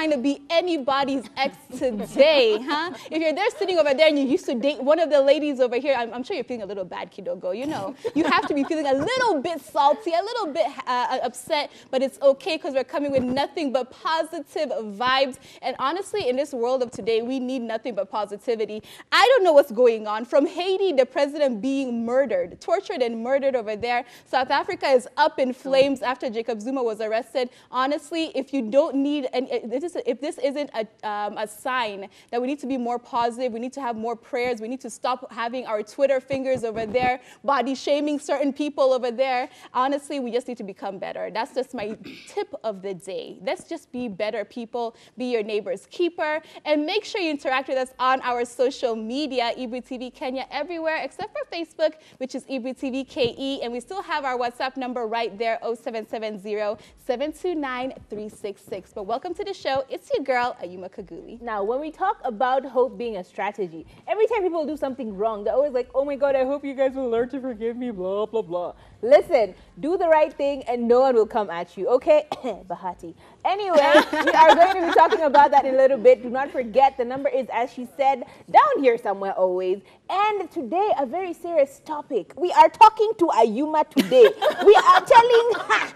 trying to be anybody's ex today, huh? If you're there sitting over there and you used to date one of the ladies over here, I'm sure you're feeling a little bad, Kidogo. You know, you have to be feeling a little bit salty, a little bit upset, but it's okay because we're coming with nothing but positive vibes. And honestly, in this world of today, we need nothing but positivity. I don't know what's going on. From Haiti, the president being murdered, tortured and murdered over there. South Africa is up in flames after Jacob Zuma was arrested. Honestly, if you don't need, and if this isn't a sign that we need to be more positive, we need to have more prayers, we need to stop having our Twitter fingers over there, body shaming certain people over there. Honestly, we just need to become better. That's just my tip of the day. Let's just be better people, be your neighbor's keeper, and make sure you interact with us on our social media, Ebru TV Kenya everywhere except for Facebook, which is Ebru TV KE, and we still have our WhatsApp number right there, 0770-729-366. But welcome to the show. It's your girl, Ayuma Kaguli. Now, when we talk about hope being a strategy, every time people do something wrong, they're always like, oh my God, I hope you guys will learn to forgive me, blah, blah, blah. Listen, do the right thing and no one will come at you, okay? Bahati. Anyway, we are going to be talking about that in a little bit. Do not forget, the number is, as she said, down here somewhere always. And today, a very serious topic. We are talking to Ayuma today. We are telling her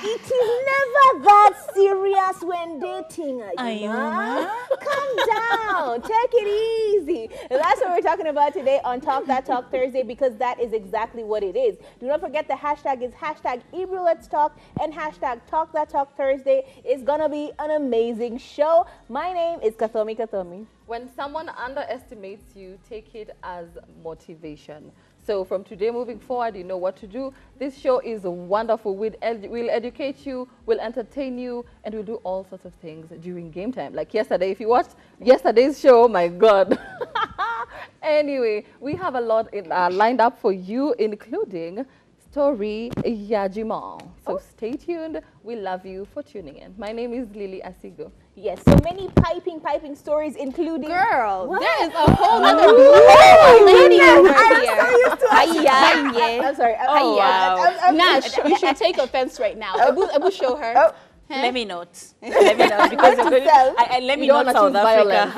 it is never that serious when dating, Ayuma. Calm down. Take it easy. And that's what we're talking about today on Talk That Talk Thursday, because that is exactly what it is. Do not forget the hashtag is hashtag Ebru Let's Talk and hashtag Talk That Talk Thursday. It's gonna be an amazing show. My name is Kathomi Kathomi. When someone underestimates you, take it as motivation. So from today moving forward, you know what to do. This show is wonderful. We'll educate you, we'll entertain you, and we'll do all sorts of things during game time. Like yesterday, if you watched yesterday's show, my God. Anyway, we have a lot lined up for you, including story Jamal. So stay tuned. We love you for tuning in. My name is Lily Asigo. Yes, so many piping stories, including... Girl, what? there is a whole other lady over here. I'm sorry. Nash, you should take offense right now. Ebru, show her. Oh. Let me not. Let me not, because let me not South Africa.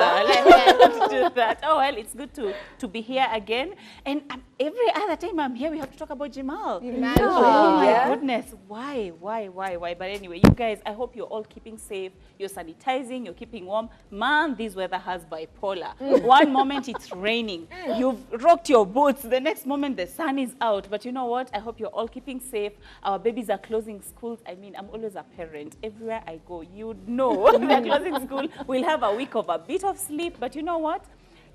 Let me do that. Oh, well, it's good to be here again. And every other time I'm here, we have to talk about Jamal. Imagine. Oh, my goodness. Why? But anyway, you guys, I hope you're all keeping safe. You're sanitizing. You're keeping warm. Man, this weather has bipolar. One moment it's raining. You've rocked your boots. The next moment the sun is out. But you know what? I hope you're all keeping safe. Our babies are closing schools. I mean, I'm always a parent. Everywhere I go, you know, they're closing school. We'll have a week of a bit of sleep, but you know what?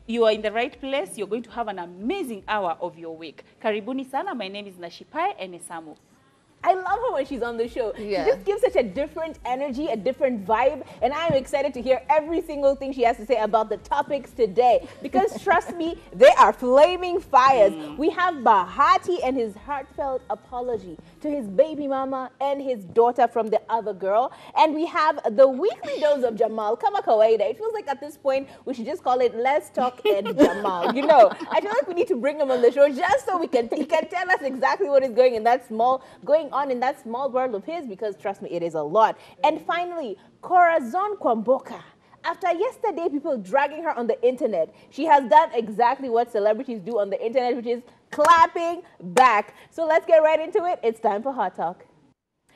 You are in the right place. You're going to have an amazing hour of your week. Karibuni sana. My name is Nashipai Enesamu. I love her when she's on the show. Yeah. She just gives such a different energy, a different vibe, and I'm excited to hear every single thing she has to say about the topics today, because trust me, they are flaming fires. We have Bahati and his heartfelt apology to his baby mama and his daughter from the other girl, and we have the weekly dose of Jamal. Kama kawaida. It feels like at this point we should just call it Let's Talk and Jamal. You know, I feel like we need to bring him on the show just so he can tell us exactly what is going on in that small world of his, because trust me, it is a lot. And finally, Corazon Kwamboka. After yesterday, people dragging her on the internet, she has done exactly what celebrities do on the internet, which is clapping back. So let's get right into it. It's time for Hot Talk.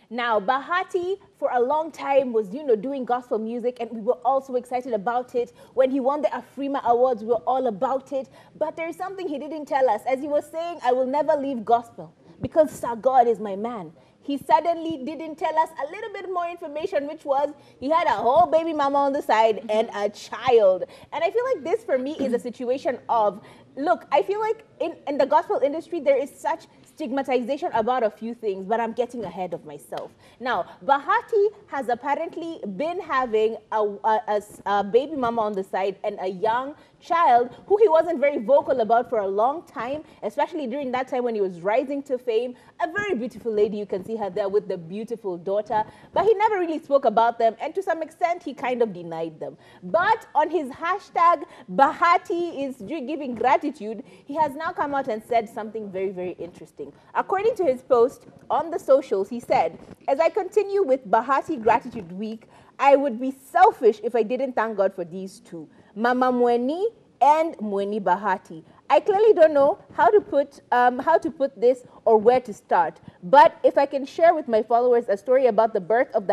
Now, Bahati, for a long time, was, doing gospel music, and we were also excited about it. When he won the Afrima Awards, we were all about it. But there's something he didn't tell us. As he was saying, I will never leave gospel, because Sir God is my man. He suddenly didn't tell us a little bit more information, which was he had a whole baby mama on the side and a child. And I feel like this, for me, is a situation of, look, I feel like in the gospel industry, there is such stigmatization about a few things, but I'm getting ahead of myself. Now, Bahati has apparently been having a baby mama on the side and a young child who he wasn't very vocal about for a long time, especially during that time when he was rising to fame. A very beautiful lady, you can see her there with the beautiful daughter, but he never really spoke about them, and to some extent he kind of denied them. But on his hashtag Bahati is giving gratitude, he has now come out and said something very, very interesting. According to his post on the socials, he said, as I continue with Bahati Gratitude Week, I would be selfish if I didn't thank God for these two, Mama Mueni and Mueni Bahati. I clearly don't know how to put this or where to start. But if I can share with my followers a story about the birth of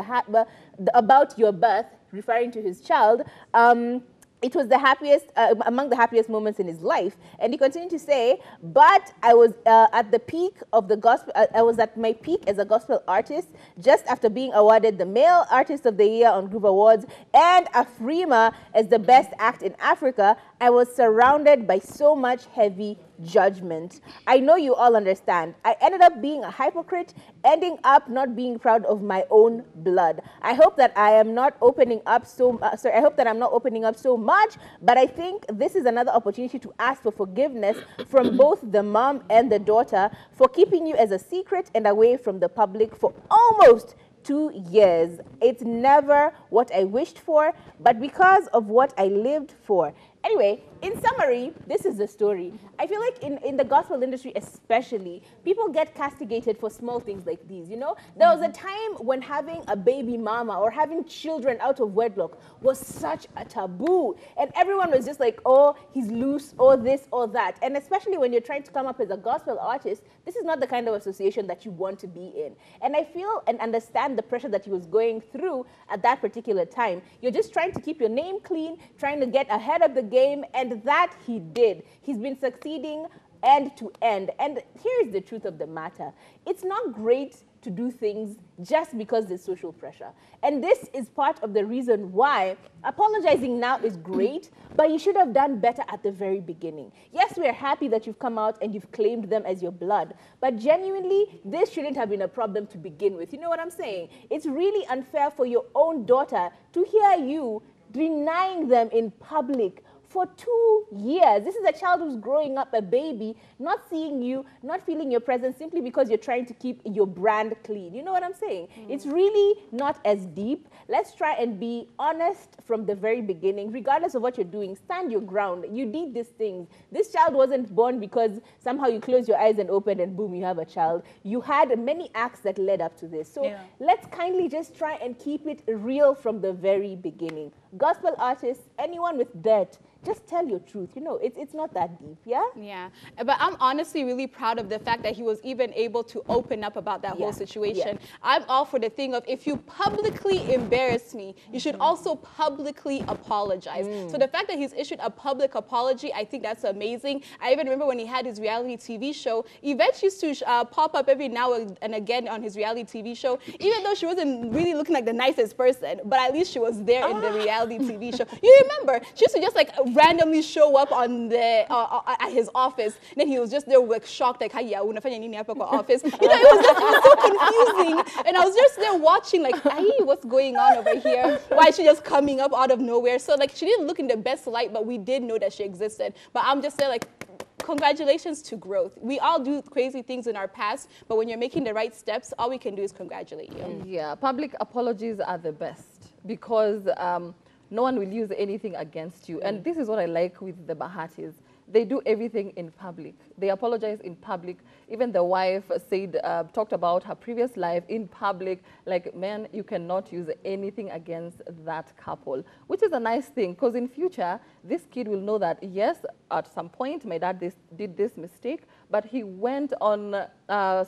about your birth, referring to his child, it was the happiest, among the happiest moments in his life. And he continued to say, but I was at the peak of the gospel, I was at my peak as a gospel artist, just after being awarded the Male Artist of the Year on Groove Awards and Afrima as the best act in Africa. I was surrounded by so much heavy judgment. I know you all understand. I ended up being a hypocrite, ending up not being proud of my own blood. I hope that I am not opening up I hope that I'm not opening up so much, but I think this is another opportunity to ask for forgiveness from both the mom and the daughter for keeping you as a secret and away from the public for almost 2 years. It's never what I wished for, but because of what I lived for. Anyway, in summary, this is the story. I feel like in the gospel industry especially, people get castigated for small things like these, you know? There was a time when having a baby mama or having children out of wedlock was such a taboo. And everyone was just like, oh, he's loose, or this, or that. And especially when you're trying to come up as a gospel artist, this is not the kind of association that you want to be in. And I feel and understand the pressure that he was going through at that particular time. You're just trying to keep your name clean, trying to get ahead of the game, and that he did. He's been succeeding end to end. And here's the truth of the matter. It's not great to do things just because there's social pressure. And this is part of the reason why apologizing now is great, but you should have done better at the very beginning. Yes, we're happy that you've come out and you've claimed them as your blood, but genuinely, this shouldn't have been a problem to begin with. You know what I'm saying? It's really unfair for your own daughter to hear you denying them in public for 2 years. This is a child who's growing up, a baby, not seeing you, not feeling your presence simply because you're trying to keep your brand clean. You know what I'm saying? It's really not as deep. Let's try and be honest from the very beginning. Regardless of what you're doing, stand your ground. You did these things. This child wasn't born because somehow you close your eyes and open and boom, you have a child. You had many acts that led up to this. So let's kindly just try and keep it real from the very beginning. Gospel artists, anyone with dirt, just tell your truth. You know, it's not that deep, yeah? Yeah, but I'm honestly really proud of the fact that he was even able to open up about that whole situation. I'm all for the thing of, if you publicly embarrass me, you should also publicly apologize. So the fact that he's issued a public apology, I think that's amazing. I even remember when he had his reality TV show, Yvette used to pop up every now and again on his reality TV show, even though she wasn't really looking like the nicest person, but at least she was there in the reality TV show. You remember? She used to just like randomly show up on the at his office, and then he was just there like shocked, like, "Hiya, unafanya nini hapa kwa office?" You know, it was so confusing, and I was just there watching, like, "Hey, what's going on over here? Why is she just coming up out of nowhere?" So like, she didn't look in the best light, but we did know that she existed. But I'm just there like, congratulations to growth. We all do crazy things in our past, but when you're making the right steps, all we can do is congratulate you. Yeah, public apologies are the best because no one will use anything against you. And this is what I like with the Bahatis. They do everything in public. They apologize in public. Even the wife said, talked about her previous life in public. Like, man, you cannot use anything against that couple, which is a nice thing, because in future, this kid will know that, yes, at some point, my dad did this mistake, but he went on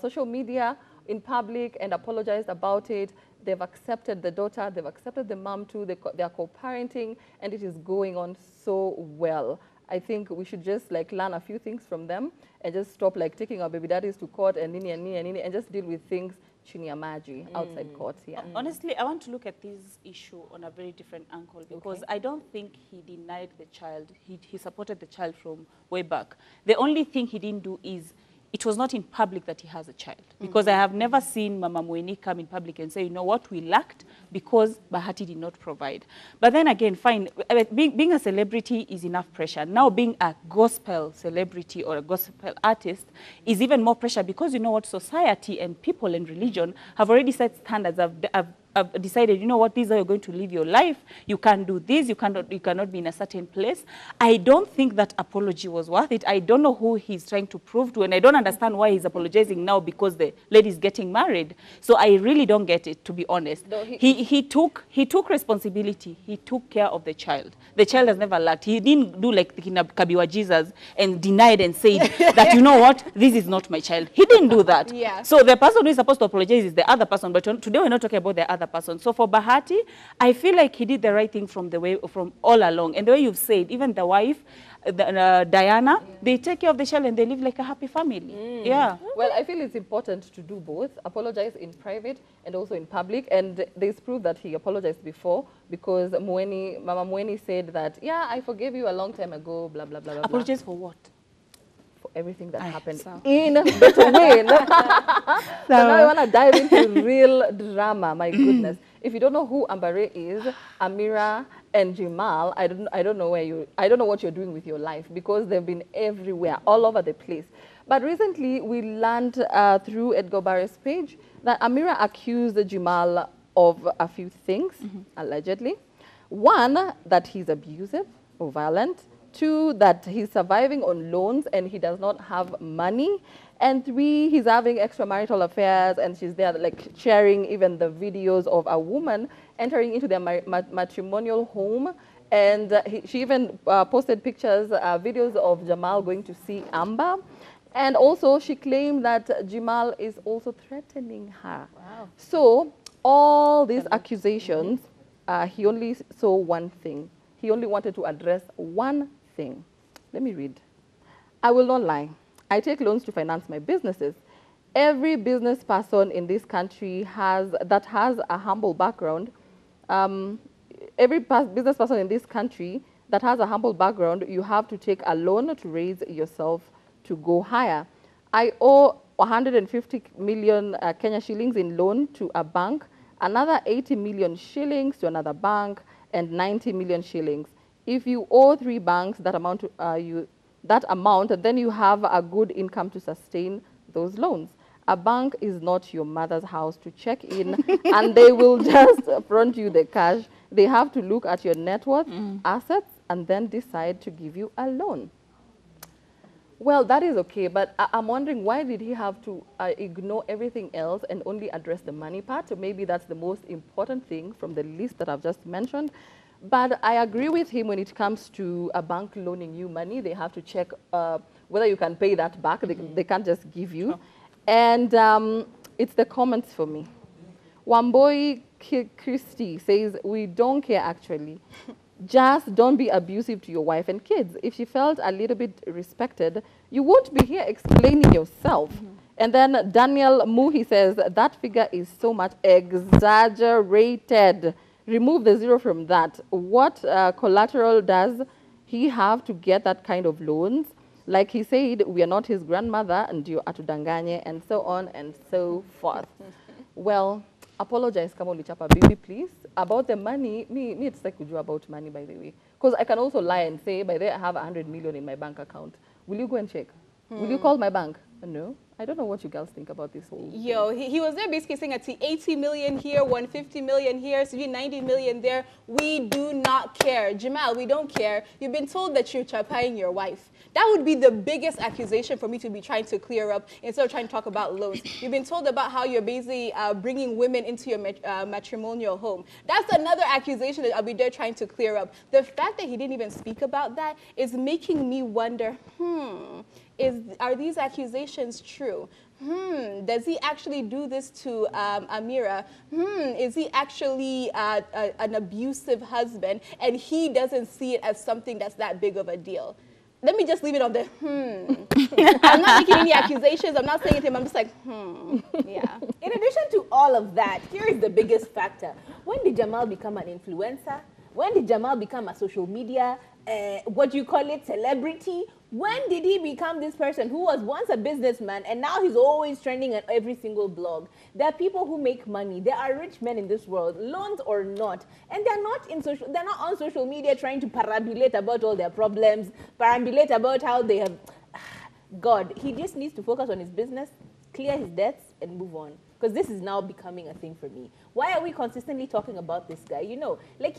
social media in public and apologized about it. They've accepted the daughter, they've accepted the mom too, they are co-parenting, and it is going on so well. I think we should just like learn a few things from them and just stop like taking our baby daddies to court and nini and nini and nini and just deal with things chini ya maji outside court. Yeah. Honestly, I want to look at this issue on a very different angle because I don't think he denied the child. He supported the child from way back. The only thing he didn't do is it was not in public that he has a child, because I have never seen Mama Mueni come in public and say, you know what, we lacked because Bahati did not provide. But then again, fine, being a celebrity is enough pressure. Now being a gospel celebrity or a gospel artist is even more pressure, because you know what, society and people and religion have already set standards of decided, you know what, this is how you're going to live your life. You can't do this. You cannot be in a certain place. I don't think that apology was worth it. I don't know who he's trying to prove to, and I don't understand why he's apologizing now because the lady's getting married. So I really don't get it, to be honest. No, he took responsibility. He took care of the child. The child has never lacked. He didn't do like the Kabiwa Jesus and denied and said that, you know what, this is not my child. He didn't do that. Yeah. So the person who is supposed to apologize is the other person, but today we're not talking about the other person. So for Bahati, I feel like he did the right thing from all along. And the way you've said, even the wife, Diana, they take care of the child and they live like a happy family. Yeah. Well, I feel it's important to do both, apologize in private and also in public. And there's proof that he apologized before because Mama Mueni said that, yeah, I forgave you a long time ago, blah, blah, blah, blah. Apologize for what? For everything that happened so. in Between. So now I want to dive into real drama. My goodness. If you don't know who Ambare is, Amira and Jamal, I don't know what you're doing with your life because they've been everywhere, all over the place. But recently we learned through Edgar Barre's page that Amira accused Jamal of a few things, allegedly. One, that he's abusive or violent. 2, that he's surviving on loans and he does not have money. And 3, he's having extramarital affairs and she's there like sharing even the videos of a woman entering into their matrimonial home. And she even posted pictures, videos of Jamal going to see Amber. And also she claimed that Jamal is also threatening her. Wow. So all these accusations, he only saw one thing. He only wanted to address one thing. Let me read. I will not lie. I take loans to finance my businesses. Every business person in this country that has a humble background, every business person in this country that has a humble background, you have to take a loan to raise yourself to go higher. I owe 150 million Kenya shillings in loan to a bank, another 80 million shillings to another bank, and 90 million shillings. If you owe 3 banks that amount, then you have a good income to sustain those loans. A bank is not your mother's house to check in and they will just front you the cash. They have to look at your net worth, assets, and then decide to give you a loan. Well, that is okay, but I'm wondering why did he have to ignore everything else and only address the money part? So maybe that's the most important thing from the list that I've just mentioned. But I agree with him when it comes to a bank loaning you money. They have to check whether you can pay that back. They can't just give you. Sure. And it's the comments for me. Wamboi Christie says, we don't care actually. Just don't be abusive to your wife and kids. If she felt a little bit respected, you won't be here explaining yourself. And then Daniel Muhi says, that figure is so much exaggerated. Remove the 0 from that. What collateral does he have to get that kind of loans? Like he said, we are not his grandmother, and you atudanganye, and so on and so forth. Well, apologize, kama ulichapa bibi, please. About the money, me it's like kujua about money, by the way. Because I can also lie and say, by the way, I have 100 million in my bank account. Will you go and check? Will you call my bank? No. I don't know what you girls think about this whole thing. He was there basically saying that 80 million here, 150 million here, so 90 million there. We do not care. Jamal, we don't care. You've been told that you're chapaing your wife. That would be the biggest accusation for me to be trying to clear up instead of trying to talk about loans. You've been told about how you're basically bringing women into your matrimonial home. That's another accusation that I'll be there trying to clear up. The fact that he didn't even speak about that is making me wonder, are these accusations true? Does he actually do this to Amira? Is he actually an abusive husband and he doesn't see it as something that's that big of a deal? Let me just leave it on the I'm not making any accusations. I'm not saying it to him. I'm just like, yeah. In addition to all of that, here is the biggest factor. When did Jamal become an influencer? When did Jamal become a social media, celebrity? When did he become this person who was once a businessman and now he's always trending on every single blog? There are people who make money. There are rich men in this world, loans or not, and they're not on social media trying to perambulate about all their problems, perambulate about how they have. God, he just needs to focus on his business, clear his debts, and move on. because this is now becoming a thing for me. Why are we consistently talking about this guy? You know, like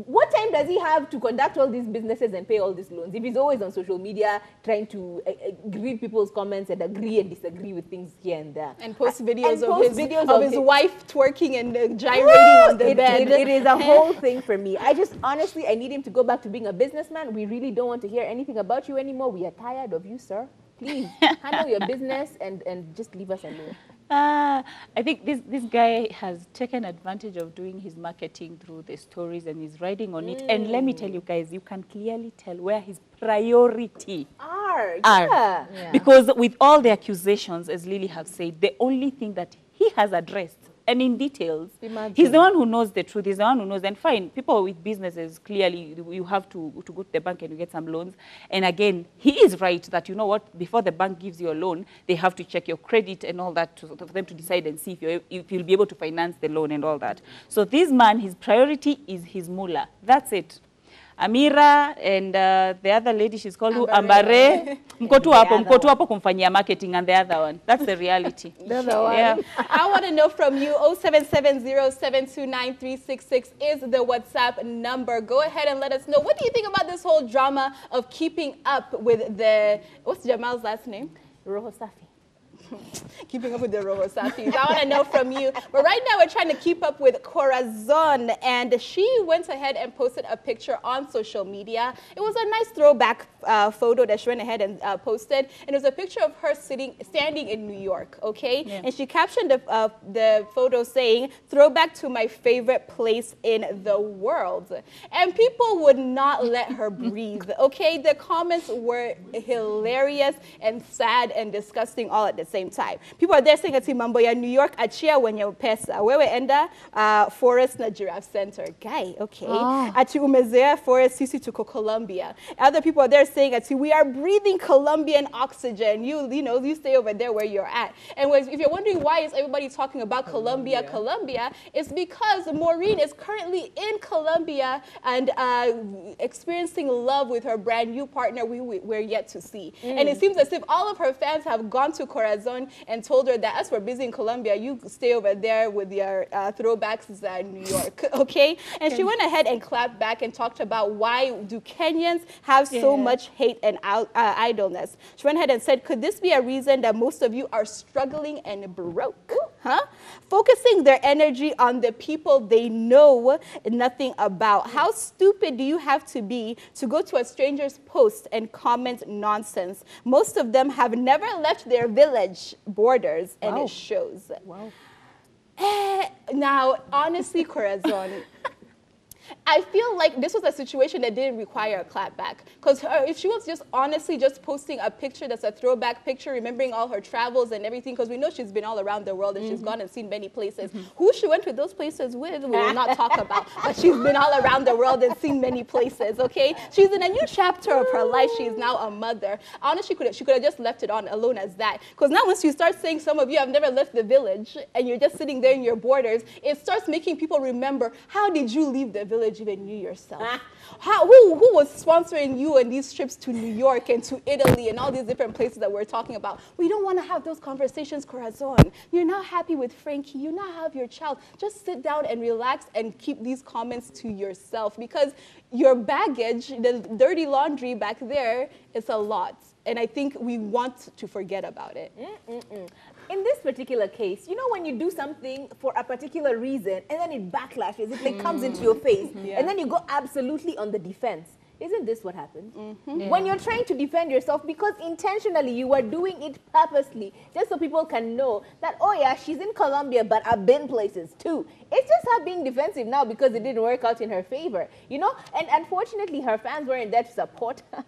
what time does he have to conduct all these businesses and pay all these loans if he's always on social media trying to read people's comments and agree and disagree with things here and there? And post videos of his wife twerking and gyrating on the bed. It is a whole thing for me. I just, honestly, I need him to go back to being a businessman. We really don't want to hear anything about you anymore. We are tired of you, sir. Please, handle your business and just leave us alone. I think this guy has taken advantage of doing his marketing through the stories and he's riding on it. And let me tell you guys, you can clearly tell where his priority are. Yeah. Because with all the accusations, as Lily have said, the only thing that he has addressed and in details, he's the one who knows the truth. He's the one who knows. And fine, people with businesses, clearly, you have to go to the bank and you get some loans. And again, he is right that, you know what, before the bank gives you a loan, they have to check your credit and all that for them to decide and see if you'll be able to finance the loan and all that. So this man, his priority is his mullah. That's it. Amira and the other lady, she's called Ambare. Mkotu hapo kumfanyia marketing, and the other one. That's the reality. The other one. Yeah. I want to know from you, 0770-729-366 is the WhatsApp number. Go ahead and let us know. What do you think about this whole drama of keeping up with what's Jamal's last name? Roho Safi. Keeping up with the Roho Safis. I want to know from you. But right now we're trying to keep up with Corazon, and she went ahead and posted a picture on social media. It was a nice throwback photo that she went ahead and posted, and it was a picture of her standing in New York, okay? Yeah. And she captioned the photo saying, "Throwback to my favorite place in the world." And people would not let her breathe, okay? The comments were hilarious and sad and disgusting all at the same time. People are there saying ati mambo ya New York achia wenye pesa. Wewe enda forest na giraffe center. Guy, okay. Ati umezea forest sisi tuko Colombia. Other people are there saying ati we are breathing Colombian oxygen. You know, you stay over there where you're at. And if you're wondering why is everybody talking about Colombia, it's because Maureen is currently in Colombia and experiencing love with her brand new partner we're yet to see. And it seems as if all of her fans have gone to Corazon and told her that as we're busy in Colombia, you stay over there with your throwbacks in New York, okay? And she went ahead and clapped back and talked about why do Kenyans have so much hate and idleness. She went ahead and said, could this be a reason that most of you are struggling and broke? Huh? Focusing their energy on the people they know nothing about. How stupid do you have to be to go to a stranger's post and comment nonsense? Most of them have never left their village borders, and it shows. Wow. Now, honestly, Corazon, I feel like this was a situation that didn't require a clapback. Because if she was just honestly just posting a picture that's a throwback picture, remembering all her travels and everything, because we know she's been all around the world and she's gone and seen many places. Who she went to those places with, we will not talk about. But she's been all around the world and seen many places, okay? She's in a new chapter of her life. She is now a mother. Honestly, she could have just left it on alone as that. Because now once you start saying some of you have never left the village and you're just sitting there in your borders, it starts making people remember, how did you leave the village even you yourself? Who was sponsoring you and these trips to New York and to Italy and all these different places that we're talking about? We don't want to have those conversations, Corazon. You're not happy with Frankie. You now have your child. Just sit down and relax and keep these comments to yourself, because your baggage, the dirty laundry back there, is a lot. And I think we want to forget about it. In this particular case, you know when you do something for a particular reason and then it backlashes, it like comes into your face, and then you go absolutely on the defense. Isn't this what happens? When you're trying to defend yourself because intentionally you are doing it purposely, just so people can know that, oh yeah, she's in Colombia, but I've been places too. It's just her being defensive now because it didn't work out in her favor, you know? And unfortunately, her fans weren't there to support her.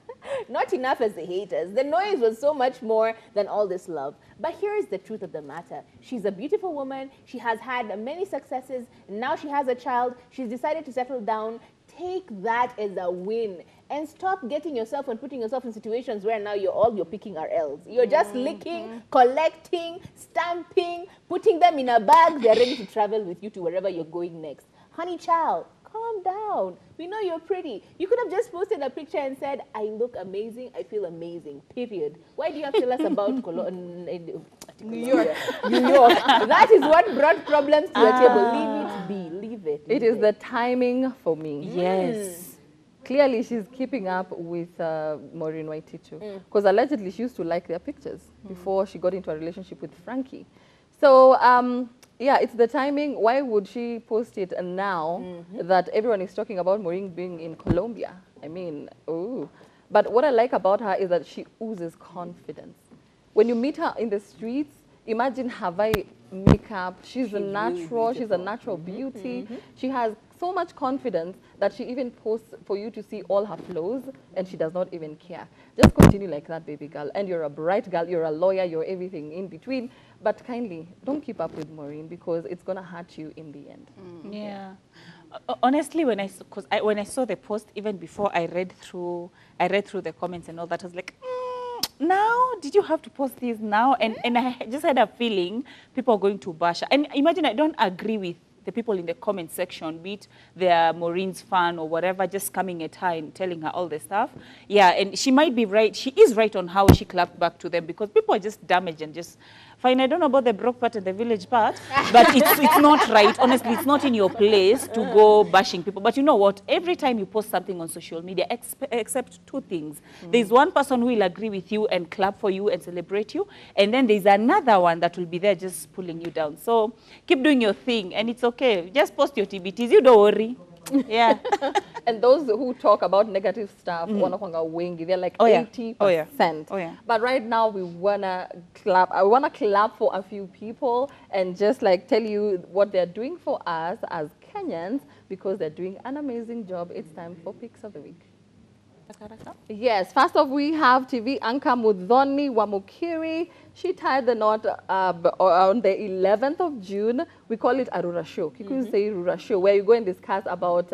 Not enough as the haters. The noise was so much more than all this love. But here's the truth of the matter. She's a beautiful woman. She has had many successes. Now she has a child. She's decided to settle down. Take that as a win and stop getting yourself and putting yourself in situations where now you're picking our L's. You're just licking, collecting, stamping, putting them in a bag. They're ready to travel with you to wherever you're going next. Honey child, calm down. We know you're pretty. You could have just posted a picture and said, I look amazing, I feel amazing, period. Why do you have to tell us about New York. New York. That is what brought problems to your table. Leave it be. Leave it. It is the timing for me. Yes. Clearly, she's keeping up with Maureen Waititu. Because allegedly, she used to like their pictures before she got into a relationship with Frankie. So, yeah, it's the timing. Why would she post it now that everyone is talking about Maureen being in Colombia? I mean, ooh. But what I like about her is that she oozes confidence. When you meet her in the streets, imagine Hawaii makeup. She's a natural. Really she's a natural beauty. She has so much confidence that she even posts for you to see all her flaws, and she does not even care. Just continue like that, baby girl. And you're a bright girl. You're a lawyer. You're everything in between. But kindly, don't keep up with Maureen because it's gonna hurt you in the end. Yeah. Honestly, when I saw the post, even before I read through the comments and all that, I was like, now did you have to post this now? And I just had a feeling people are going to bash her. And imagine I don't agree with the people in the comment section, be it they're Maureen's fan or whatever, just coming at her and telling her all the stuff. Yeah, and she might be right. She is right on how she clapped back to them because people are just damaged and just fine. I don't know about the broke part and the village part, but it's not right. Honestly, it's not in your place to go bashing people. But you know what? Every time you post something on social media, except two things. There's one person who will agree with you and clap for you and celebrate you, and then there's another one that will be there just pulling you down. So keep doing your thing, and it's okay. Just post your TBTs. You don't worry. Yeah. And those who talk about negative stuff, they're like 80%. Oh, yeah. But right now we wanna clap. I wanna clap for a few people and just like tell you what they're doing for us as Kenyans because they're doing an amazing job. It's time for Picks of the Week. Yes, first off, we have TV anchor Muthoni Wamukiri. She tied the knot on the 11th of June. We call it a Rura show. Kikuyu say Rura show, where you go and discuss about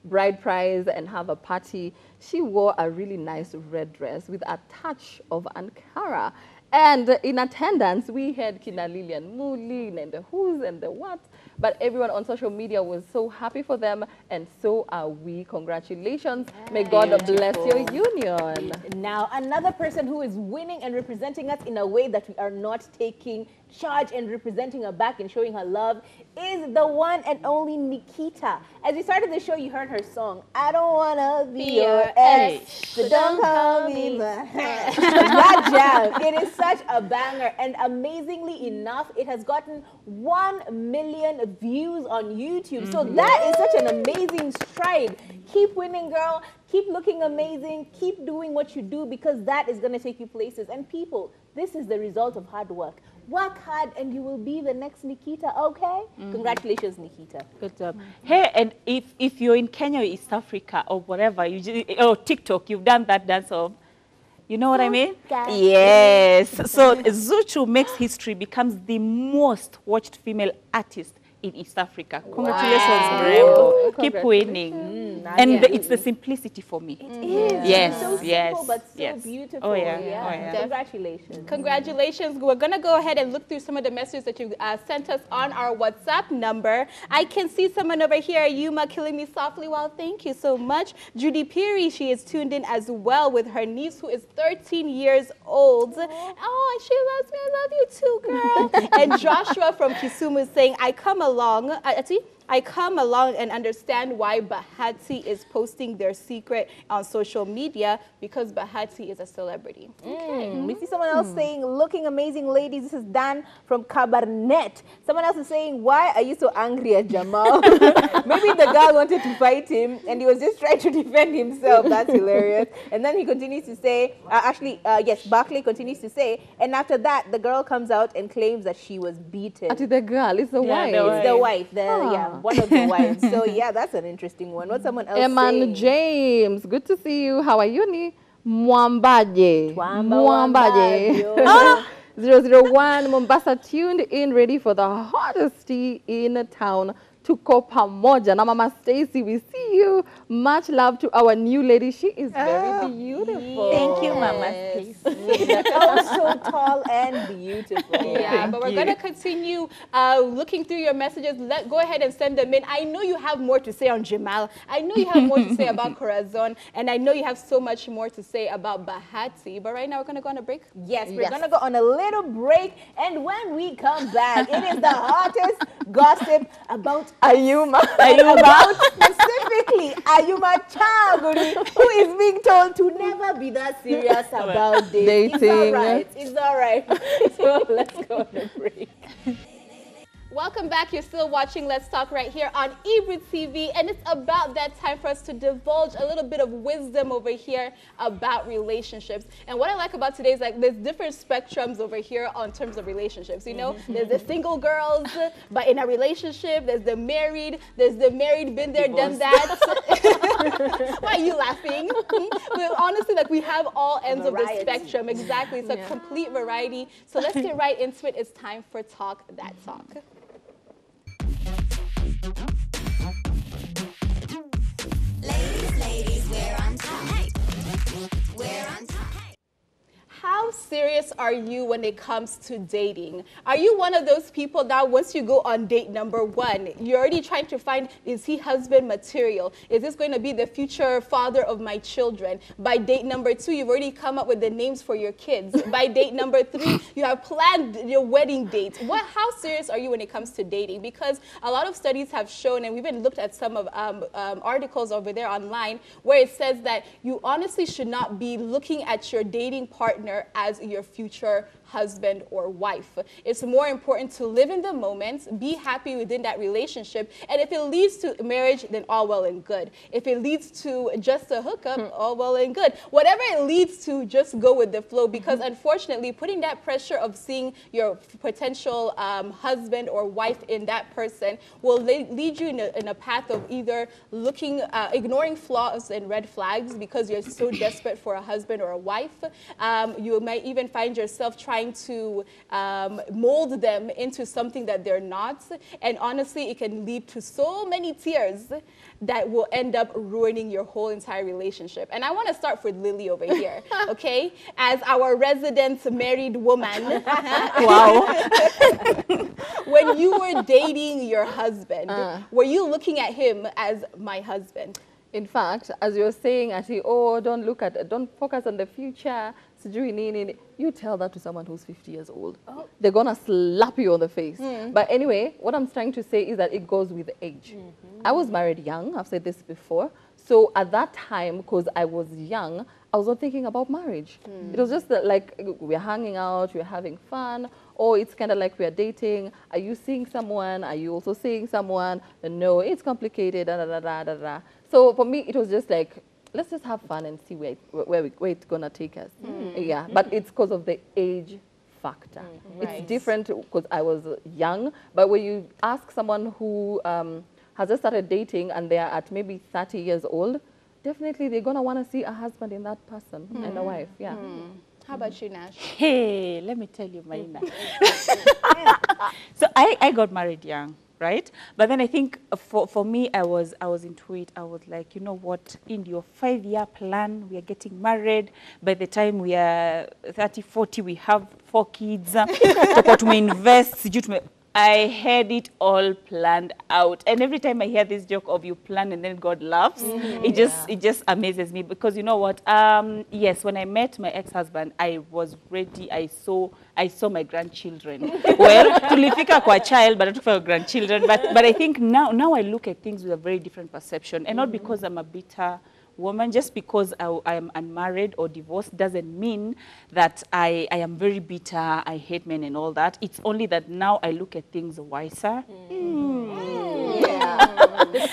bride price and have a party. She wore a really nice red dress with a touch of Ankara. And in attendance, we had Kina Lilian Mulin and the who's and the what. But everyone on social media was so happy for them, and so are we. Congratulations. May God bless your union. Now, another person who is winning and representing us in a way that we are not taking charge and representing her back and showing her love is the one and only Nikita. As we started the show, you heard her song, I don't want to be your ex, so don't call me that jam. It is such a banger, and amazingly enough, it has gotten 1 million views on YouTube. So that is such an amazing stride. Keep winning, girl. Keep looking amazing. Keep doing what you do because that is going to take you places. And people, this is the result of hard work. Work hard and you will be the next Nikita, okay? Congratulations, Nikita. Good job. Hey, and if you're in Kenya or East Africa or whatever, or TikTok, you've done that dance of, you know what I mean? Yes. So Zuchu makes history, becomes the most watched female artist in East Africa. Congratulations, Rainbow. Keep winning. And it's the simplicity for me. It is. Yes, so simple, but so beautiful. Oh, yeah. Congratulations. Congratulations. We're going to go ahead and look through some of the messages that you sent us on our WhatsApp number. I can see someone over here, Yuma, killing me softly. Well, thank you so much. Judy Peary, she is tuned in as well with her niece who is 13 years old. Oh, she loves me. I love you too, girl. And Joshua from Kisumu is saying, I come along and understand why Bahati is posting their secret on social media because Bahati is a celebrity. We see someone else saying, looking amazing, ladies. This is Dan from Cabernet. Someone else is saying, why are you so angry at Jamal? Maybe the girl wanted to fight him and he was just trying to defend himself. That's hilarious. And then he continues to say, yes, Barclay continues to say, and after that, the girl comes out and claims that she was beaten. Actually, the girl is the wife. It's the wife. One of the wives. So yeah, that's an interesting one. What's someone else saying? James, good to see you. How are you, Ni? Mwambaje. 001 Mombasa tuned in, ready for the hottest tea in town. Tuko pamoja na Mama Stacy, we see you. you. Much love to our new lady. She is very beautiful. Thank you, Mama. Please. So tall and beautiful. Yeah, but we're going to continue looking through your messages. Go ahead and send them in. I know you have more to say on Jamal. I know you have more to say about Corazon. And I know you have so much more to say about Bahati. But right now, we're going to go on a break. Yes, we're going to go on a little break. And when we come back, it is the hottest gossip about Ayuma. About specifically Ayuma Chaguri, who is being told to never be that serious about dating. It's all right. So let's go on a break. Welcome back. You're still watching Let's Talk right here on Ebru TV, and it's about that time for us to divulge a little bit of wisdom over here about relationships. And what I like about today is like there's different spectrums over here on terms of relationships. You know, there's the single girls, but in a relationship, there's the married, been there, done that. Why are you laughing? But honestly, like we have all ends of the spectrum. Exactly. It's a complete variety. So let's get right into it. It's time for Talk That Talk. Ladies, we're on time. We're on time. How serious are you when it comes to dating? Are you one of those people that once you go on date number 1, you're already trying to find, is he husband material? Is this going to be the future father of my children? By date number 2, you've already come up with the names for your kids. By date number 3, you have planned your wedding date. How serious are you when it comes to dating? Because a lot of studies have shown, and we've even looked at some of articles over there online, where it says that you honestly should not be looking at your dating partner as your future husband or wife. It's more important to live in the moment, be happy within that relationship, and if it leads to marriage, then all well and good. If it leads to just a hookup, all well and good. Whatever it leads to, just go with the flow, because unfortunately, putting that pressure of seeing your potential husband or wife in that person will lead you in a path of either ignoring flaws and red flags because you're so desperate for a husband or a wife. You might even find yourself trying to mold them into something that they're not. And honestly, it can lead to so many tears that will end up ruining your whole entire relationship. And I want to start with Lily over here, okay? As our resident married woman. Wow. When you were dating your husband, were you looking at him as my husband? In fact, as you're saying, don't focus on the future. You tell that to someone who's 50 years old. They're gonna slap you on the face. But anyway, what I'm trying to say is that it goes with age. I was married young, I've said this before. So at that time, because I was young, I was not thinking about marriage. It was just that, like, we're hanging out, we're having fun, or it's kind of like we're dating. Are you seeing someone? Are you also seeing someone? No, it's complicated, da, da, da, da, da, da. So for me, it was just like, let's just have fun and see where it's going to take us. Yeah, but it's because of the age factor. It's different because I was young, but when you ask someone who has just started dating and they're at maybe 30 years old, definitely they're going to want to see a husband in that person and a wife, yeah. How about you, Nash? Hey, let me tell you, Marina. So I got married young. Right? But then I think for me, I was into it. I was like, you know what, in your 5-year plan, we are getting married. By the time we are 30, 40, we have 4 kids. I had it all planned out. And every time I hear this joke of you plan and then God laughs, it just amazes me, because you know what? Yes, when I met my ex-husband, I was ready. I saw my grandchildren. Well, tulifika kwa child, but not for grandchildren. But I think now I look at things with a very different perception, and not because I'm a bitter woman. Just because I am unmarried or divorced doesn't mean that I am very bitter, I hate men and all that. It's only that now I look at things wiser.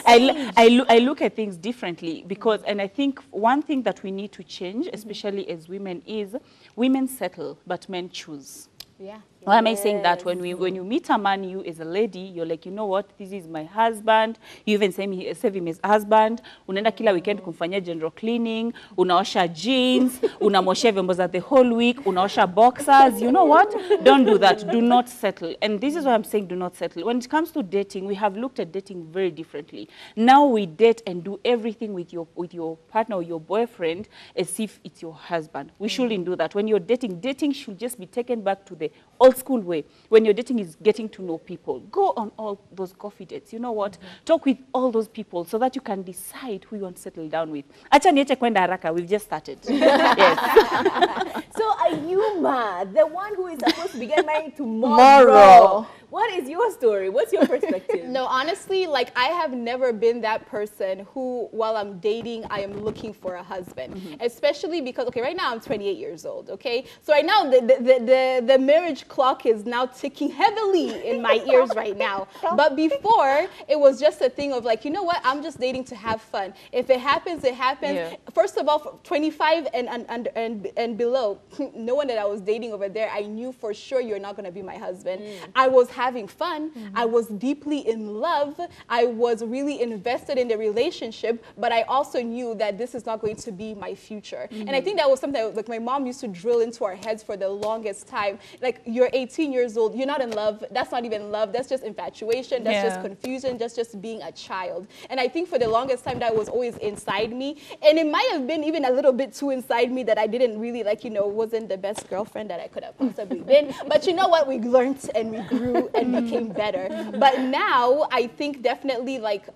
I look at things differently, because, and I think one thing that we need to change, especially as women, is women settle, but men choose. Yeah. Why am I saying that? When you meet a man, you as a lady, you're like, you know what, this is my husband. You even save him as husband. Unaenda kila weekend kumfanyia general cleaning, unaosha jeans, unamosha vyombo za the whole week, unaosha boxers. You know what? Don't do that. Do not settle. And this is why I'm saying do not settle. When it comes to dating, we have looked at dating very differently. Now we date and do everything with your partner or your boyfriend as if it's your husband. We shouldn't do that. When you're dating should just be taken back to the old school way. When you're dating is getting to know people. Go on all those coffee dates. You know what? Talk with all those people so that you can decide who you want to settle down with. Acha niache kwenda haraka. We've just started. Yes. So are you, the one who is supposed to be getting married tomorrow? What is your story? What's your perspective? No, honestly, like I have never been that person who, while I'm dating, I am looking for a husband. Especially because, okay, right now I'm 28 years old, okay? So right now the marriage clock is now ticking heavily in my ears right now. But before, it was just a thing of like, you know what? I'm just dating to have fun. If it happens, it happens. Yeah. First of all, 25 and below, no one that I was dating over there, I knew for sure you're not going to be my husband. I was having fun. I was deeply in love. I was really invested in the relationship, but I also knew that this is not going to be my future. And I think that was something that, like my mom used to drill into our heads for the longest time. Like, you're 18 years old, you're not in love. That's not even love. That's just infatuation. That's just confusion. That's just being a child. And I think for the longest time that was always inside me. And it might have been even a little bit too inside me that I didn't really, like, you know, wasn't the best girlfriend that I could have possibly been. But you know what? We learned and we grew and became better. But now I think definitely like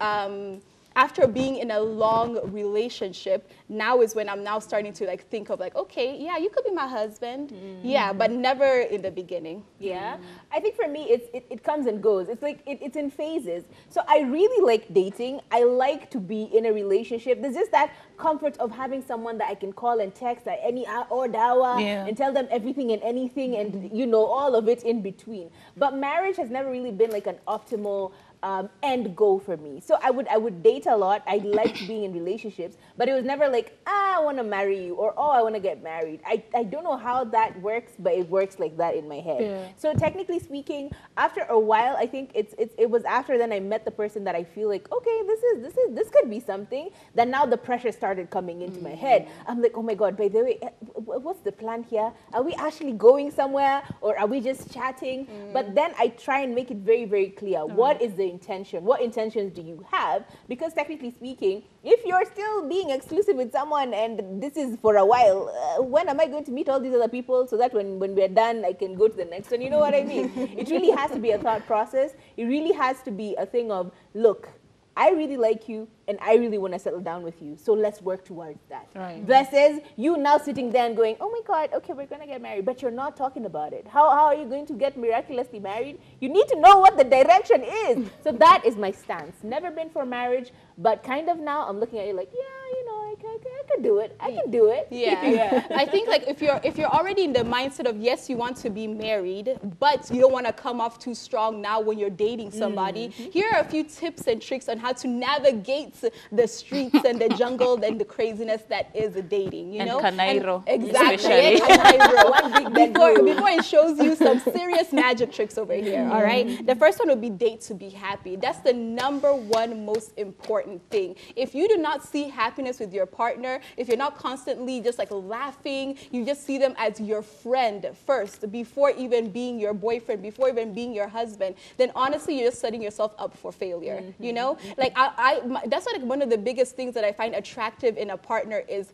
after being in a long relationship, now is when I'm now starting to like think of like, okay, yeah, you could be my husband. Yeah, but never in the beginning. Yeah. I think for me, it comes and goes. It's like, it's in phases. So I really like dating. I like to be in a relationship. There's just that comfort of having someone that I can call and text at any hour and tell them everything and anything and, you know, all of it in between. But marriage has never really been like an optimal end goal for me. So I would date a lot. I liked being in relationships, but it was never like, I want to marry you or, oh, I want to get married. I don't know how that works, but it works like that in my head. Yeah. So technically speaking, after a while, I think it was after then I met the person that I feel like, okay, this could be something. Then now the pressure started coming into my head. I'm like, oh my God, by the way, what's the plan here? Are we actually going somewhere or are we just chatting? But then I try and make it very, very clear. What is the intention? What intentions do you have? Because technically speaking, if you're still being exclusive with someone and this is for a while, when am I going to meet all these other people so that when we're done, I can go to the next one? You know what I mean? It really has to be a thought process. It really has to be a thing of, look, I really like you and I really want to settle down with you. So let's work towards that. Right. Versus you now sitting there and going, oh my God, okay, we're going to get married, but you're not talking about it. How are you going to get miraculously married? You need to know what the direction is. So that is my stance. Never been for marriage, but kind of now I'm looking at it like, yeah, you know, I can do it. I can do it. Yeah. I think like if you're already in the mindset of, yes, you want to be married, but you don't want to come off too strong now when you're dating somebody, here are a few tips and tricks on how to navigate the streets and the jungle and the craziness that is dating, you know? Canairo, exactly. Canairo. Before it shows you some serious magic tricks over here, all right? The first one would be date to be happy. That's the #1 most important thing. If you do not see happiness with your partner, if you're not constantly just like laughing, you just see them as your friend first, before even being your boyfriend, before even being your husband, then honestly, you're just setting yourself up for failure, you know? Like that's like one of the biggest things that I find attractive in a partner is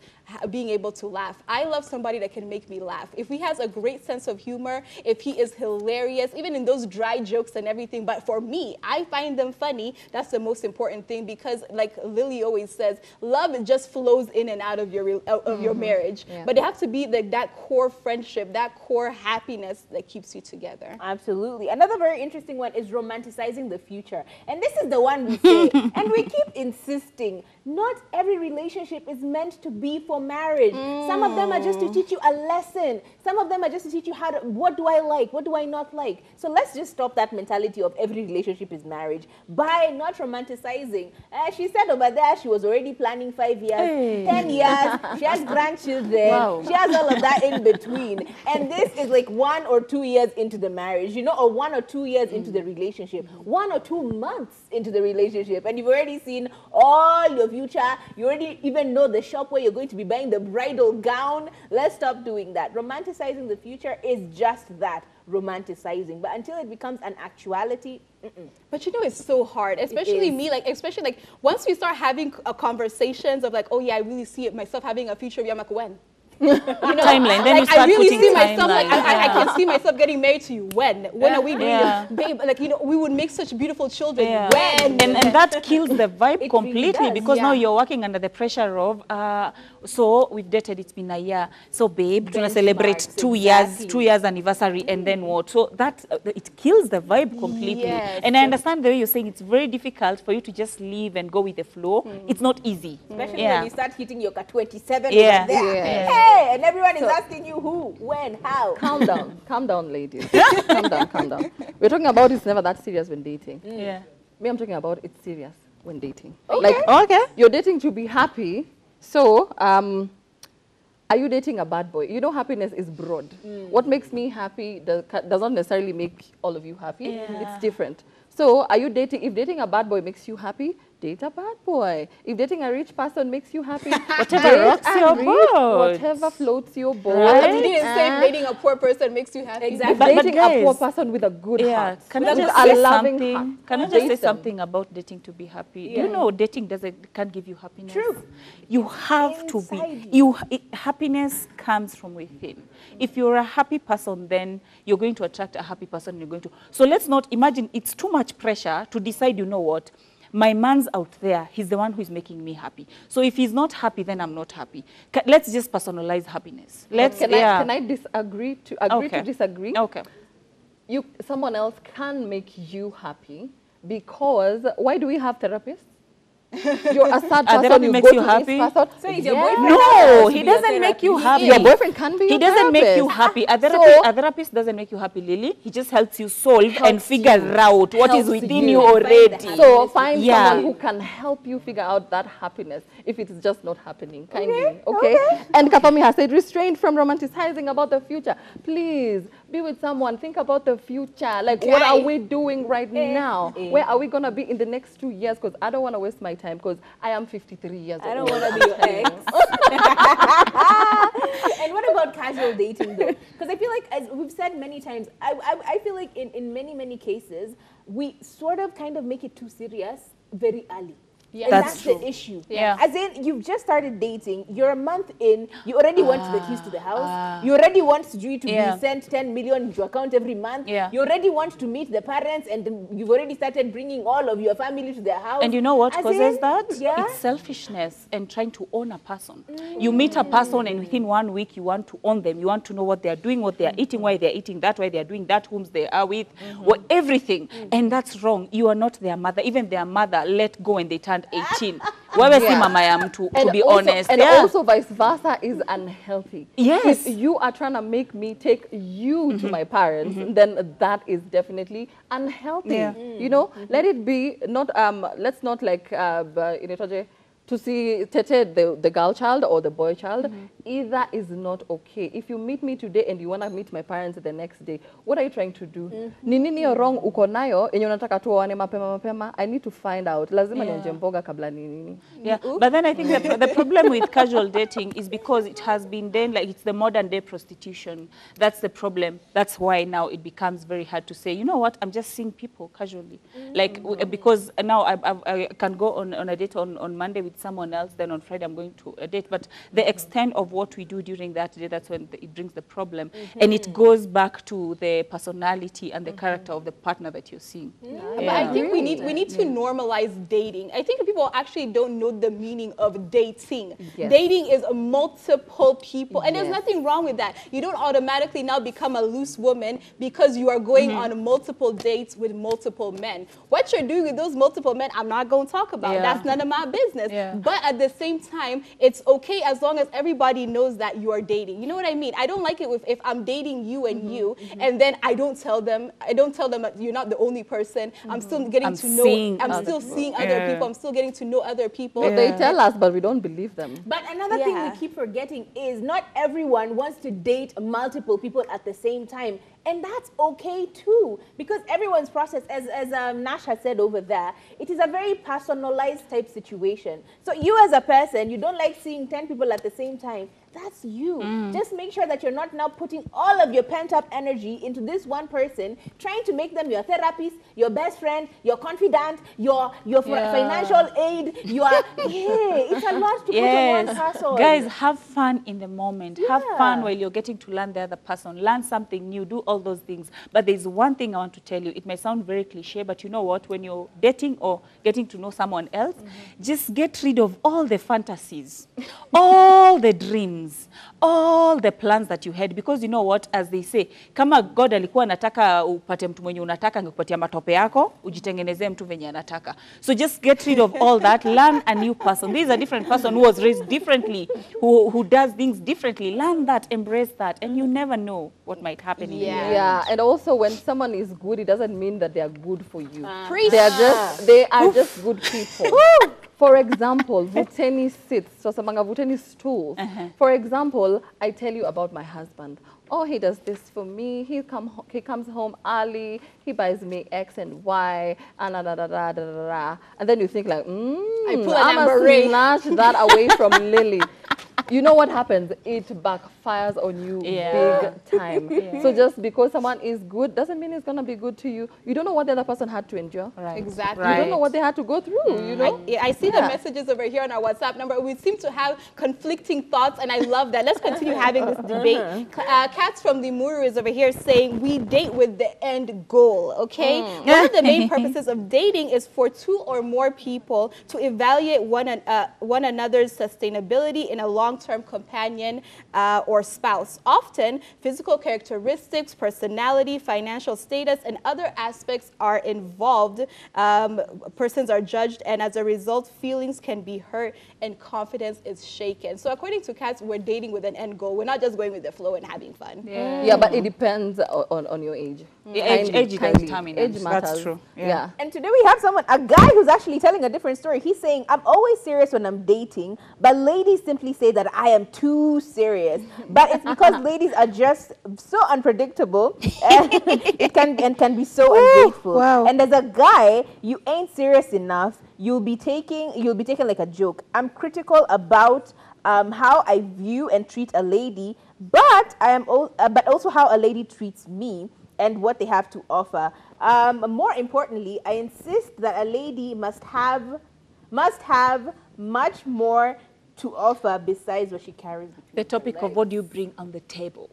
being able to laugh. I love somebody that can make me laugh. If he has a great sense of humor, if he is hilarious, even in those dry jokes and everything, but for me, I find them funny. That's the most important thing because like Lily always says, love just flows in and out of your marriage. Yeah. But it has to be like that core friendship, that core happiness that keeps you together. Absolutely. Another very interesting one is romanticizing the future. And this is the one we say, and we keep insisting, not every relationship is meant to be for marriage. Some of them are just to teach you a lesson. Some of them are just to teach you how to, what do I like, what do I not like. So let's just stop that mentality of every relationship is marriage by not romanticizing. She said over there she was already planning 5 years. 10 years, she has grandchildren, Wow. she has all of that in between. And this is like 1 or 2 years into the marriage, you know, or 1 or 2 years into the relationship, 1 or 2 months into the relationship, and you've already seen all your future. You already even know the shop where you're going to be buying the bridal gown. Let's stop doing that. Romanticizing the future is just that, romanticizing. But until it becomes an actuality, But you know, it's so hard, especially me, like, especially like once we start having conversations of like, oh yeah, I really see it myself having a future. I'm like, when? You know, Timeline. Then like, you start I really putting see myself, like, timeline. I can see myself getting married to you. When are we doing Yeah. it? Babe, like, you know, we would make such beautiful children. Yeah. When? And that kills the vibe really completely does, because now yeah. you're working under the pressure of, so we've dated, it's been a year. So babe, trying to celebrate Benchmarks, 2 years anniversary, and then what? So that, it kills the vibe completely. Yes. And I understand the way you're saying it's very difficult for you to just leave and go with the flow. It's not easy. especially when you start hitting your 27 Yeah. over there. Yeah. Hey, and everyone is asking you who, when, how. Calm down, ladies. Calm down. We're talking about it's never that serious when dating. Yeah. Me, I'm talking about it's serious when dating. Okay. Like, Okay. you're dating to be happy. So, are you dating a bad boy? You know, happiness is broad. What makes me happy does not necessarily make all of you happy. Yeah. It's different. So, are you dating? If dating a bad boy makes you happy, date a bad boy. If dating a rich person makes you happy, Whatever date rocks a your rich, boat. whatever floats your boat. Right? But you didn't say if dating a poor person makes you happy. Exactly. If But dating a poor guys, person with a good Yeah, heart, can with I a just good- say a loving something? heart, Can I just date say them. something about dating to be happy? Do you know dating can't give you happiness? True. You have to Inside be. Happiness comes from within. If you're a happy person, then you're going to attract a happy person. You're going to. So let's not imagine it's too much pressure to decide. You know what? My man's out there. He's the one who is making me happy. So if he's not happy, then I'm not happy. Let's just personalize happiness. Can I disagree to agree to disagree? Okay. Someone else can make you happy because why do we have therapists? You're a sad person. therapy You makes go you to happy? this person. So is your Yeah. boyfriend No, supposed to he be a doesn't make you therapist? happy. Your boyfriend can be He your doesn't make you therapist. happy. So- A therapist doesn't make you happy, Lily. He just helps you solve and Helps figure you. out what is Helps within you. you Find the already. happiness. So find Yeah. someone who can help you figure out that happiness if it's just not happening. Kindly, okay? And Katomi has said, restrained from romanticizing about the future. Please be with someone. Think about the future. Like, what are we doing right now? Where are we gonna be in the next 2 years? Because I don't want to waste my time. Because I am 53 years old. I don't want to be your ex. And what about casual dating though? Because I feel like, as we've said many times, I feel like in many cases, we sort of kind of make it too serious very early. Yeah. And That's that's true. the issue. Yeah. As in, you've just started dating, you're a month in, you already want the keys to the house, you already want Zuchu to Yeah. be sent 10 million into account every month, Yeah. you already want to meet the parents, and then you've already started bringing all of your family to their house. And you know what As causes in, that? Yeah. It's selfishness and trying to own a person. You meet a person and within 1 week you want to own them. You want to know what they are doing, what they are eating, why they are eating that, why they are doing that, whom they are with, everything. And that's wrong. You are not their mother. Even their mother let go when they turned 18. Wewe si mama ya mtu, to be honest. And Yeah. also vice versa is unhealthy. Yes. If you are trying to make me take you to my parents, then that is definitely unhealthy. Yeah. You know, let it be not, let's not like, to see Tete, the girl child or the boy child, either is not okay. If you meet me today and you want to meet my parents the next day, what are you trying to do? Ni nini wrong uko nayo, enye unataka tuoane mapema? I need to find out. Lazima nianje mboga kabla nini. Yeah, but then I think the problem with casual dating is because it has been done, like it's the modern day prostitution. That's the problem. That's why now it becomes very hard to say, you know what, I'm just seeing people casually. Like, because now I can go on a date on Monday with someone else, then on Friday I'm going to a date. But the extent of what we do during that day, that's when it brings the problem. And it goes back to the personality and the character of the partner that you're seeing. But I think we need to normalize dating. I think people actually don't know the meaning of dating. Yes. Dating is multiple people, and there's Yes. nothing wrong with that. You don't automatically now become a loose woman because you are going on multiple dates with multiple men. What you're doing with those multiple men, I'm not going to talk about. Yeah. That's none of my business. Yeah. But at the same time, it's okay as long as everybody knows that you are dating. You know what I mean? I don't like it if I'm dating you and you, and then I don't tell them that you're not the only person. I'm still getting to know. I'm still seeing other people. I'm still getting to know other people. But they tell us, but we don't believe them. But another thing we keep forgetting is not everyone wants to date multiple people at the same time. And that's okay too, because everyone's process, as Nash has said over there, it is a very personalized type situation. So you as a person, you don't like seeing 10 people at the same time. That's you. Just make sure that you're not now putting all of your pent-up energy into this one person, trying to make them your therapist, your best friend, your confidant, your financial aid. It's a lot to put on one person. Guys, have fun in the moment. Have fun while you're getting to learn the other person. Learn something new. Do all those things. But there's one thing I want to tell you. It may sound very cliche, but you know what? When you're dating or getting to know someone else, just get rid of all the fantasies, all the dreams, all the plans that you had, because you know what, as they say, kama God alikuwa anataka upate mtu mwenye unataka, angekupatia matope yako, ujitengenezee mtu venye anataka. So just get rid of all that. Learn a new person. This is a different person who was raised differently, who does things differently. Learn that, embrace that, and you never know what might happen in the end. Yeah, and also when someone is good, it doesn't mean that they are good for you. They are just good people. For example, vuteni sits, so samanga vuteni stools. For example, I tell you about my husband. Oh, he does this for me. He comes home early. He buys me X and Y, and and then you think like, I'm gonna snatch that away from Lily. You know what happens? It backfires on you big time. So just because someone is good doesn't mean it's going to be good to you. You don't know what the other person had to endure. Exactly. You don't know what they had to go through, you know? I see the messages over here on our WhatsApp number. We seem to have conflicting thoughts, and I love that. Let's continue having this debate. Katz from the Muru is over here saying we date with the end goal, okay? One of the main purposes of dating is for two or more people to evaluate one another's sustainability in a long-term companion or spouse. Often, physical characteristics, personality, financial status, and other aspects are involved. Persons are judged, and as a result, feelings can be hurt and confidence is shaken. So according to Katz, we're dating with an end goal. We're not just going with the flow and having fun. Yeah, but it depends on your age. Age is determinant. Age matters. That's true. Yeah. And today we have a guy who's actually telling a different story. He's saying, I'm always serious when I'm dating, but ladies simply say that I am too serious. But it's because ladies are just so unpredictable and it can be so ungrateful. Wow. And as a guy, you ain't serious enough. You'll be taken like a joke. I'm critical about how I view and treat a lady, but but also how a lady treats me and what they have to offer. More importantly, I insist that a lady must have much more to offer besides what she carries. The topic of what do you bring on the table.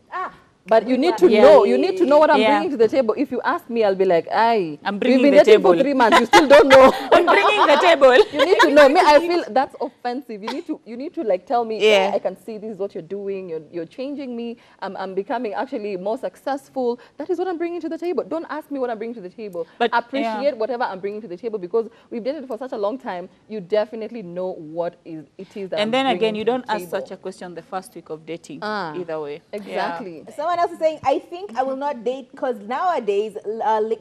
But you need to know. You need to know what I'm bringing to the table. If you ask me, I'll be like, "Aye, I'm bringing we've been the dating table for 3 months. You still don't know." I'm bringing the table. You need to know. Me, I feel that's offensive. You need to like tell me. Yeah, I can see this is what you're doing. You're changing me. I'm becoming actually more successful. That is what I'm bringing to the table. Don't ask me what I'm bringing to the table. But appreciate whatever I'm bringing to the table, because we've dated for such a long time. You definitely know what it is that. And then again, you don't ask such a question the first week of dating. Either way. Exactly. Yeah. Someone else is saying, I think I will not date because nowadays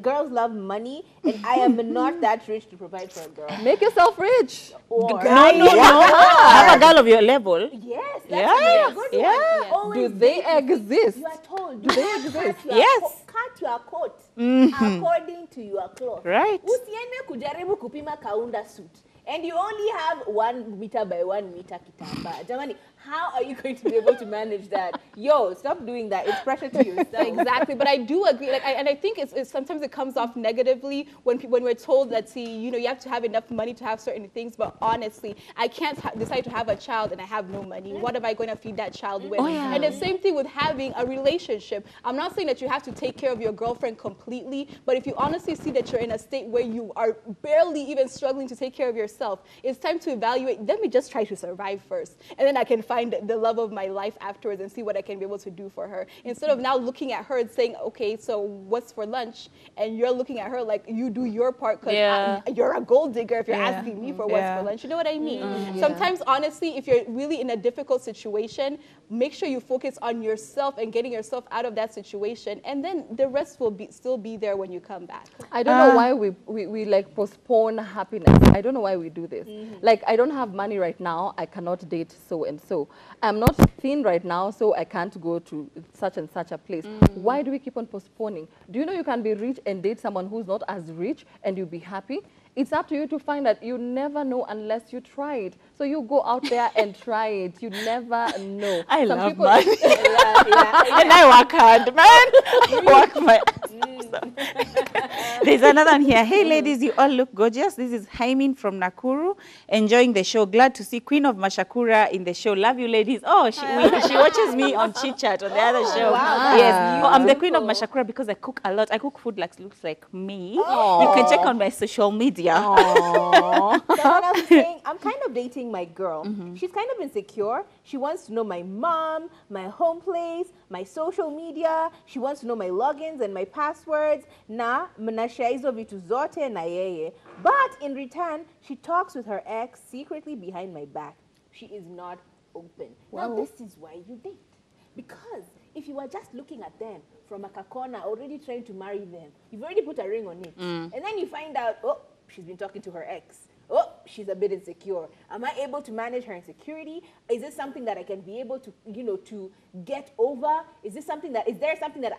girls love money and I am not that rich to provide for a girl. Make yourself rich. Or have a girl of your level. Yes, that's a good one. Do they exist? You are told. Do they exist? Yes. Cut your coat according to your cloth. Right. Usiende kujaribu kupima kaunda suit. And you only have 1 meter by 1 meter kitamba. Jamani, how are you going to be able to manage that? Yo, stop doing that. It's pressure to yourself. Exactly, but I do agree. And I think it's sometimes it comes off negatively when we're told that, you have to have enough money to have certain things. But honestly, I can't decide to have a child and I have no money. What am I going to feed that child with? And the same thing with having a relationship. I'm not saying that you have to take care of your girlfriend completely, but if you honestly see that you're in a state where you are barely even struggling to take care of yourself, yourself. It's time to evaluate. Let me just try to survive first, and then I can find the love of my life afterwards and see what I can be able to do for her. Instead of now looking at her and saying, okay, so what's for lunch? And you're looking at her like you do your part because you're a gold digger if you're asking me for what's for lunch. You know what I mean? Sometimes, honestly, if you're really in a difficult situation, make sure you focus on yourself and getting yourself out of that situation, and then the rest will still be there when you come back. I don't know why we like postpone happiness. I don't know why we do this. Like, I don't have money right now, I cannot date so and so. I'm not thin right now, so I can't go to such and such a place. Why do we keep on postponing? Do you know you can be rich and date someone who's not as rich and you'll be happy? It's up to you to find that. You never know unless you try it. So you go out there and try it. You never know. I love money. And I work hard, man. Work my There's another one here. Hey, ladies, you all look gorgeous. This is Haimin from Nakuru. Enjoying the show. Glad to see Queen of Mashakura in the show. Love you, ladies. Oh, she watches me on Chit Chat on the other show. Wow, yes. Oh, I'm the Queen of Mashakura because I cook a lot. I cook food like looks like me. Oh. You can check on my social media. Someone else is saying, I'm kind of dating my girl. She's kind of insecure. She wants to know my mom, my home place, my social media. She wants to know my logins and my passwords. Na mnashare hizo vitu zote na yeye. But in return, she talks with her ex secretly behind my back. She is not open. Wow. Now this is why you date. Because if you are just looking at them from a corner, already trying to marry them, you've already put a ring on it. And then you find out, oh, she's been talking to her ex. Oh, she's a bit insecure. Am I able to manage her insecurity? Is this something that I can be able to, to get over? Is there something that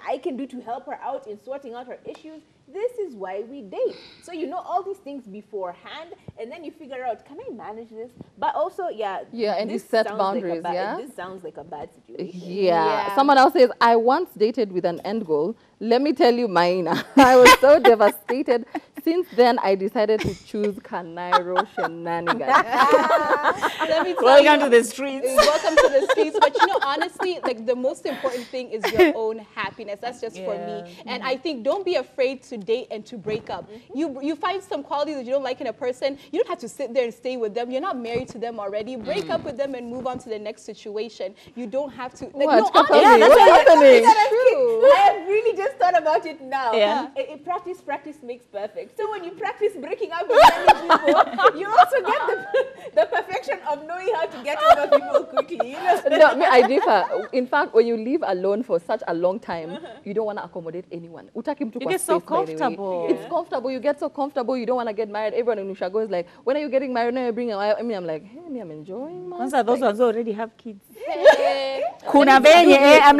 I can do to help her out in sorting out her issues? This is why we date. So you know all these things beforehand, and then you figure out, can I manage this? But also, and you set boundaries, this sounds like a bad situation. Yeah. Someone else says, I once dated with an end goal. Let me tell you mine. I was so devastated. Since then, I decided to choose Kanairo shenanigans. Let me tell welcome to the streets. Welcome to the streets. But honestly, like the most important thing is your own happiness. That's just for me. And I think don't be afraid to date and to break up. You find some qualities that you don't like in a person. You don't have to sit there and stay with them. You're not married to them already. Break up with them and move on to the next situation. You don't have to. Like, what's honestly, happening? True. I have really just thought about it now. Yeah. Practice makes perfect. So when you practice breaking up with many people, you also get the perfection of knowing how to get over people quickly. No, I differ. In fact, when you live alone for such a long time, you don't want to accommodate anyone. You get so comfortable. It's comfortable. You get so comfortable. You don't want to get married. Everyone in Ushago is like, when are you getting married? Now you bring a wife. I mean, I'm like, hey, I'm enjoying my. Once are those ones who already have kids. Kuna benye, I'm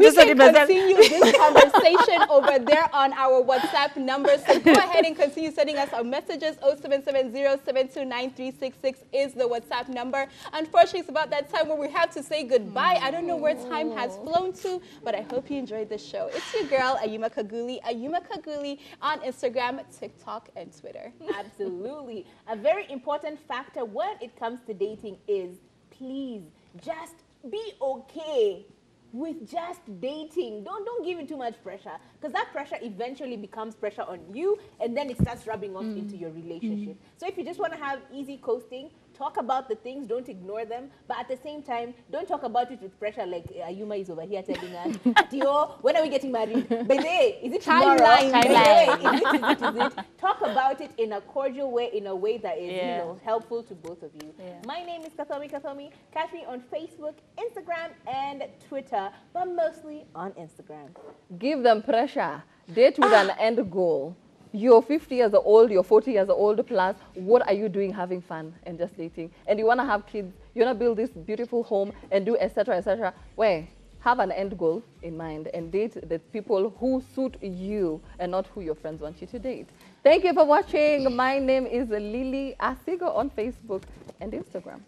just we can continue this conversation over there on our WhatsApp number. So go ahead and continue sending us our messages. 0770-729-366 is the WhatsApp number. Unfortunately, it's about that time where we have to say goodbye. I don't know where time has flown to, but I hope you enjoyed the show. It's your girl, Ayuma Kaguli on Instagram, TikTok, and Twitter. Absolutely. A very important factor when it comes to dating is please just be okay with just dating. Don't give it too much pressure, because that pressure eventually becomes pressure on you, and then it starts rubbing off into your relationship. So if you just want to have easy coasting, talk about the things, don't ignore them, but at the same time, don't talk about it with pressure like Ayuma is over here telling us, Tio, when are we getting married? By the way, is it tomorrow? Timeline. Is it? Talk about it in a cordial way, in a way that is helpful to both of you. Yeah. My name is Kathomi. Catch me on Facebook, Instagram, and Twitter, but mostly on Instagram. Give them pressure. Date with an end goal. You're 50 years old, you're 40 years old plus, what are you doing having fun and just dating? And you want to have kids, you want to build this beautiful home and do etc., etc. Well, have an end goal in mind and date the people who suit you and not who your friends want you to date. Thank you for watching. My name is Lily Asigo on Facebook and Instagram.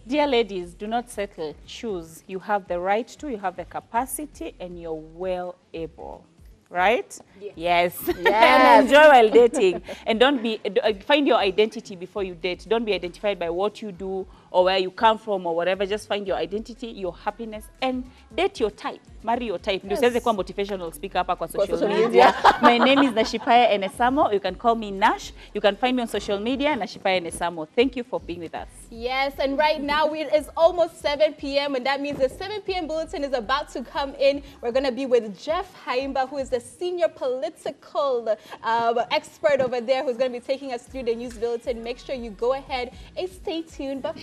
Dear ladies, do not settle. Choose. You have the right to, you have the capacity, and you're well able. right? Yes. Yes. And enjoy while dating. And find your identity before you date. Don't be identified by what you do or where you come from or whatever. Just find your identity, your happiness, and date your type. Marry your type. Yes. Ndio kwa motivational speaker hapa kwa social media. My name is Nashipaya Enesamo. You can call me Nash. You can find me on social media, Nashipaya Enesamo. Thank you for being with us. Yes, and right now it's almost 7 p.m. and that means the 7 p.m. bulletin is about to come in. We're going to be with Jeff Haimba, who is the senior political expert over there, who's going to be taking us through the news bulletin. Make sure you go ahead and stay tuned. But